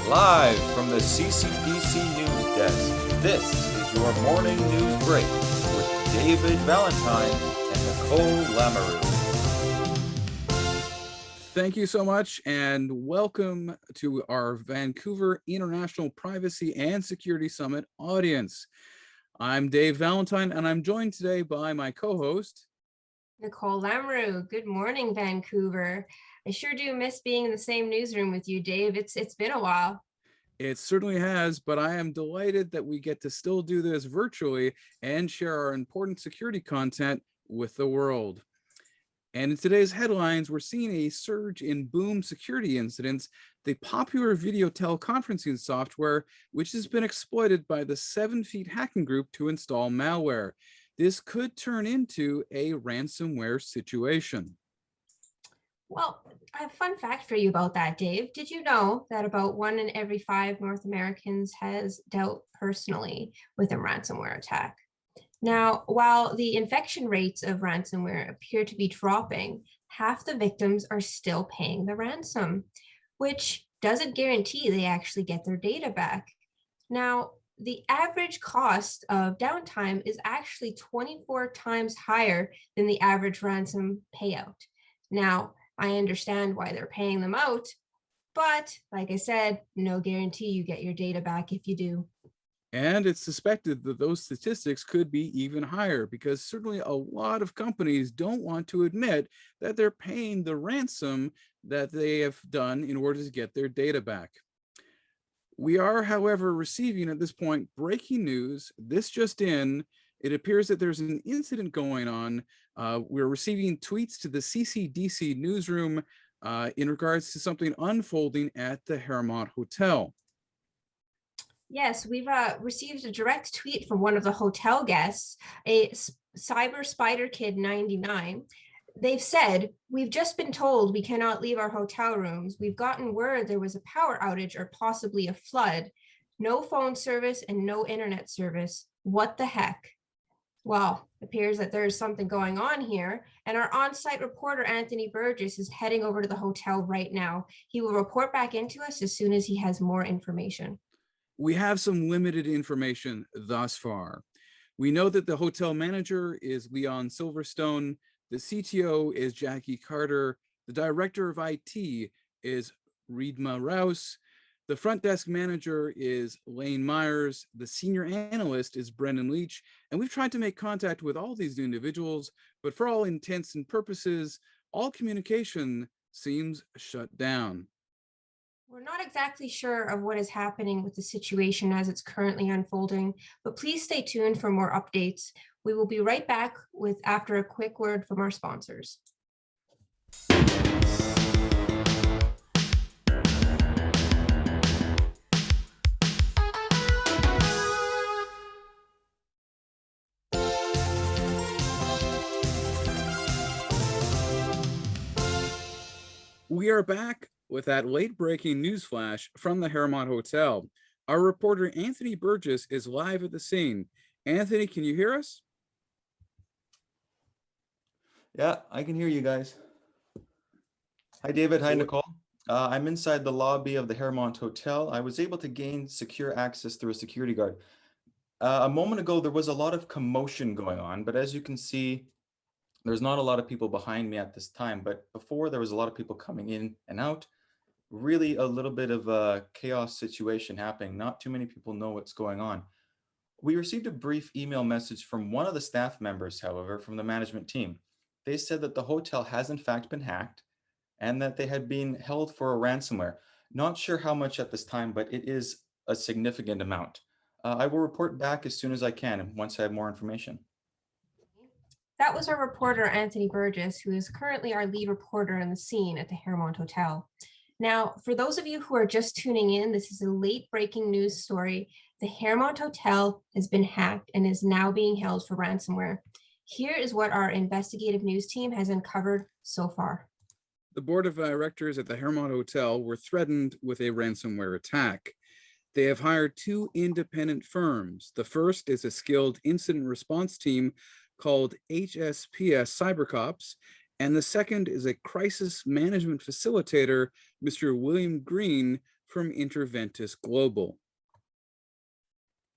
Live from the CCDC News Desk, this is your morning news break with David Valentine and Nicole Lamoureux. Thank you so much, and welcome to our Vancouver International Privacy and Security Summit audience. I'm Dave Valentine, and I'm joined today by my co-host, Nicole Lamoureux. Good morning, Vancouver. I sure do miss being in the same newsroom with you, Dave. It's been a while. It certainly has, but I am delighted that we get to still do this virtually and share our important security content with the world. And in today's headlines, we're seeing a surge in boom security incidents, the popular video teleconferencing software, which has been exploited by the 7 Feet hacking group to install malware. This could turn into a ransomware situation. Well, I have a fun fact for you about that, Dave. Did you know that about 1 in every 5 North Americans has dealt personally with a ransomware attack? Now, while the infection rates of ransomware appear to be dropping, half the victims are still paying the ransom, which doesn't guarantee they actually get their data back. Now, the average cost of downtime is actually 24 times higher than the average ransom payout. Now, I understand why they're paying them out, but like I said, no guarantee you get your data back if you do. And it's suspected that those statistics could be even higher because certainly a lot of companies don't want to admit that they're paying the ransom that they have done in order to get their data back. We are, however, receiving at this point breaking news. This just in, it appears that there's an incident going on. We're receiving tweets to the CCDC newsroom in regards to something unfolding at the Hermont Hotel. Yes, we've received a direct tweet from one of the hotel guests, a Cyber Spider Kid 99. They've said, "We've just been told we cannot leave our hotel rooms. We've gotten word there was a power outage or possibly a flood. No phone service and no internet service. What the heck?" Well, it appears that there's something going on here, and our on-site reporter, Anthony Burgess, is heading over to the hotel right now. He will report back into us as soon as he has more information. We have some limited information thus far. We know that the hotel manager is Leon Silverstone, the CTO is Jackie Carter, the director of IT is Reedma Rouse, the front desk manager is Lane Myers, the senior analyst is Brendan Leach, and we've tried to make contact with all these new individuals, but for all intents and purposes, all communication seems shut down. We're not exactly sure of what is happening with the situation as it's currently unfolding, but please stay tuned for more updates. We will be right back after a quick word from our sponsors. We are back with that late-breaking news flash from the Hermont Hotel. Our reporter Anthony Burgess is live at the scene. Anthony, can you hear us? Yeah, I can hear you guys. Hi, David. Hi, Nicole. I'm inside the lobby of the Hermont Hotel. I was able to gain secure access through a security guard. A moment ago, there was a lot of commotion going on, but as you can see, there's not a lot of people behind me at this time, but before there was a lot of people coming in and out. Really a little bit of a chaos situation happening. Not too many people know what's going on. We received a brief email message from one of the staff members, however, from the management team. They said that the hotel has in fact been hacked and that they had been held for a ransomware. Not sure how much at this time, but it is a significant amount. I will report back as soon as I can once I have more information. That was our reporter, Anthony Burgess, who is currently our lead reporter on the scene at the Hermont Hotel. Now, for those of you who are just tuning in, this is a late breaking news story. The Hermont Hotel has been hacked and is now being held for ransomware. Here is what our investigative news team has uncovered so far. The board of directors at the Hermont Hotel were threatened with a ransomware attack. They have hired 2 independent firms. The first is a skilled incident response team called HSPS Cybercops, and the second is a crisis management facilitator, Mr. William Green, from Interventus Global.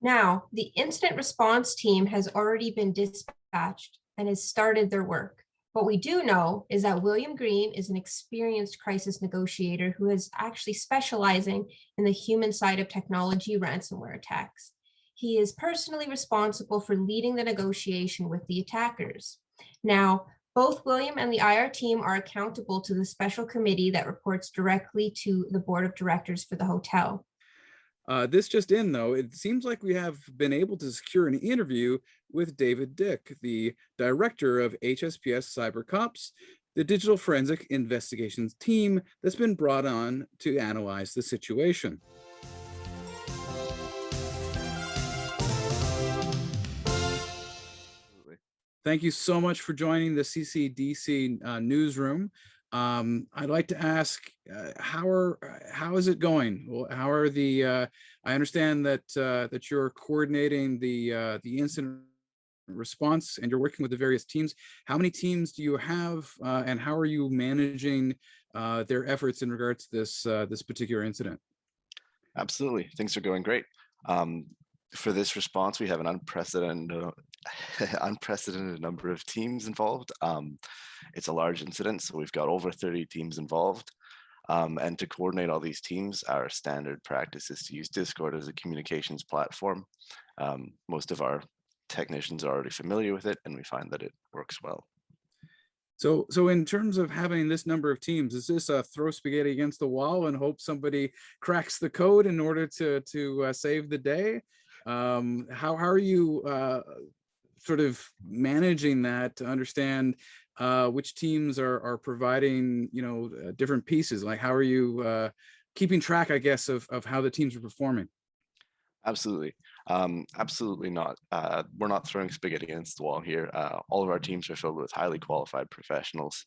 Now, the incident response team has already been dispatched and has started their work. What we do know is that William Green is an experienced crisis negotiator who is actually specializing in the human side of technology ransomware attacks. He is personally responsible for leading the negotiation with the attackers. Now, both William and the IR team are accountable to the special committee that reports directly to the board of directors for the hotel. This just in, though, it seems like we have been able to secure an interview with David Dick, the director of HSPS CyberCops, the digital forensic investigations team that's been brought on to analyze the situation. Thank you so much for joining the CCDC newsroom. I'd like to ask, how is it going? Well, how are the? I understand that that you're coordinating the incident response and you're working with the various teams. How many teams do you have, and how are you managing their efforts in regards to this particular incident? Absolutely, things are going great. For this response, we have an unprecedented number of teams involved. It's a large incident, so we've got over 30 teams involved. And to coordinate all these teams, our standard practice is to use Discord as a communications platform. Most of our technicians are already familiar with it, and we find that it works well. So in terms of having this number of teams, is this a throw spaghetti against the wall and hope somebody cracks the code in order to save the day? How are you sort of managing that to understand which teams are providing, different pieces? Like, how are you keeping track, I guess, of how the teams are performing? Absolutely. Absolutely not. We're not throwing spaghetti against the wall here. All of our teams are filled with highly qualified professionals,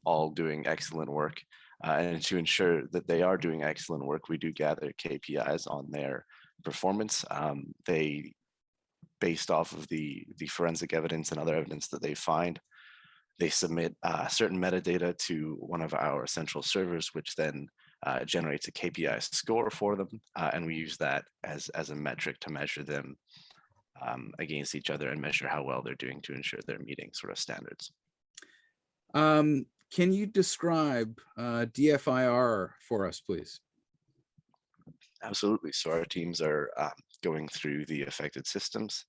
all doing excellent work. And to ensure that they are doing excellent work, we do gather KPIs on their performance. They, based off of the forensic evidence and other evidence that they find, they submit certain metadata to one of our central servers, which then generates a KPI score for them, and we use that as a metric to measure them against each other and measure how well they're doing to ensure they're meeting sort of standards. Can you describe DFIR for us, please? Absolutely. So our teams are going through the affected systems,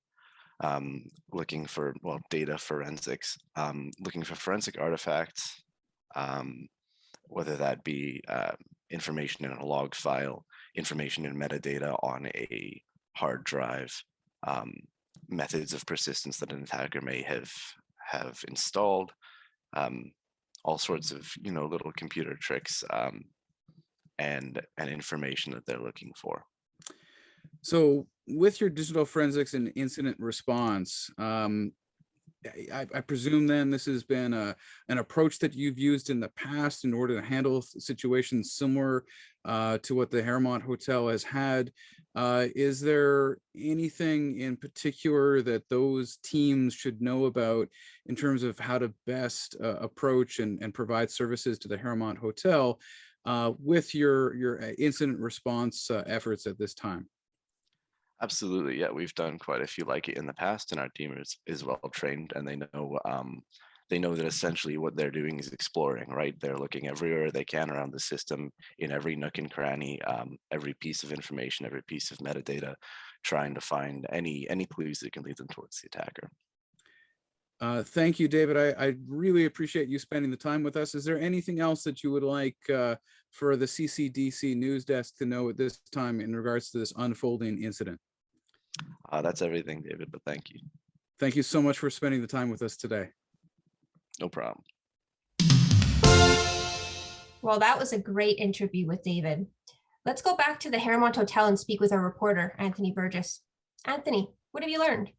looking for, data forensics, looking for forensic artifacts, whether that be information in a log file, information in metadata on a hard drive, methods of persistence that an attacker may have installed, all sorts of little computer tricks and information that they're looking for. So with your digital forensics and incident response, I presume then this has been an approach that you've used in the past in order to handle situations similar to what the Haramont Hotel has had. Is there anything in particular that those teams should know about in terms of how to best approach and provide services to the Haramont Hotel with your incident response efforts at this time? Absolutely, yeah. We've done quite a few like it in the past, and our team is well trained, and they know that essentially what they're doing is exploring. Right, they're looking everywhere they can around the system, in every nook and cranny, every piece of information, every piece of metadata, trying to find any clues that can lead them towards the attacker. Thank you, David. I really appreciate you spending the time with us. Is there anything else that you would like for the CCDC news desk to know at this time in regards to this unfolding incident? That's everything, David, but thank you. Thank you so much for spending the time with us today. No problem. Well, that was a great interview with David. Let's go back to the Haramont Hotel and speak with our reporter, Anthony Burgess. Anthony, what have you learned?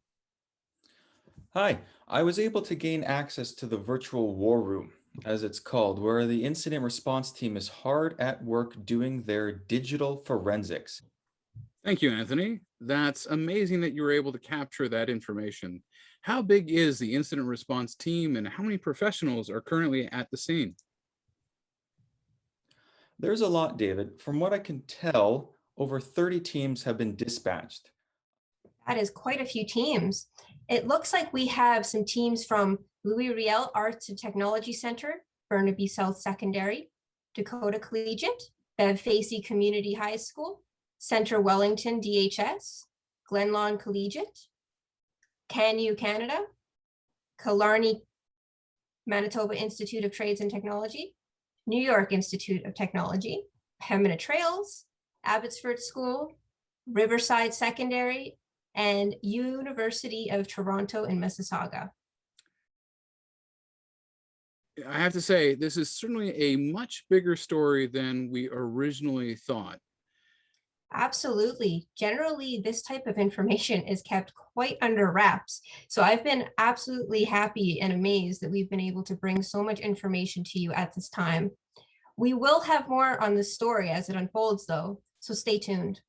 Hi, I was able to gain access to the virtual war room, as it's called, where the incident response team is hard at work doing their digital forensics. Thank you, Anthony. That's amazing that you were able to capture that information. How big is the incident response team and how many professionals are currently at the scene? There's a lot, David. From what I can tell, over 30 teams have been dispatched. That is quite a few teams. It looks like we have some teams from Louis Riel Arts and Technology Center, Burnaby South Secondary, Dakota Collegiate, Bev Facey Community High School, Centre Wellington DHS, Glenlawn Collegiate, CanU Canada, Killarney Manitoba Institute of Trades and Technology, New York Institute of Technology, Pembina Trails, Abbotsford School, Riverside Secondary, and University of Toronto in Mississauga. I have to say, this is certainly a much bigger story than we originally thought. Absolutely. Generally, this type of information is kept quite under wraps. So I've been absolutely happy and amazed that we've been able to bring so much information to you at this time. We will have more on this story as it unfolds, though, so stay tuned.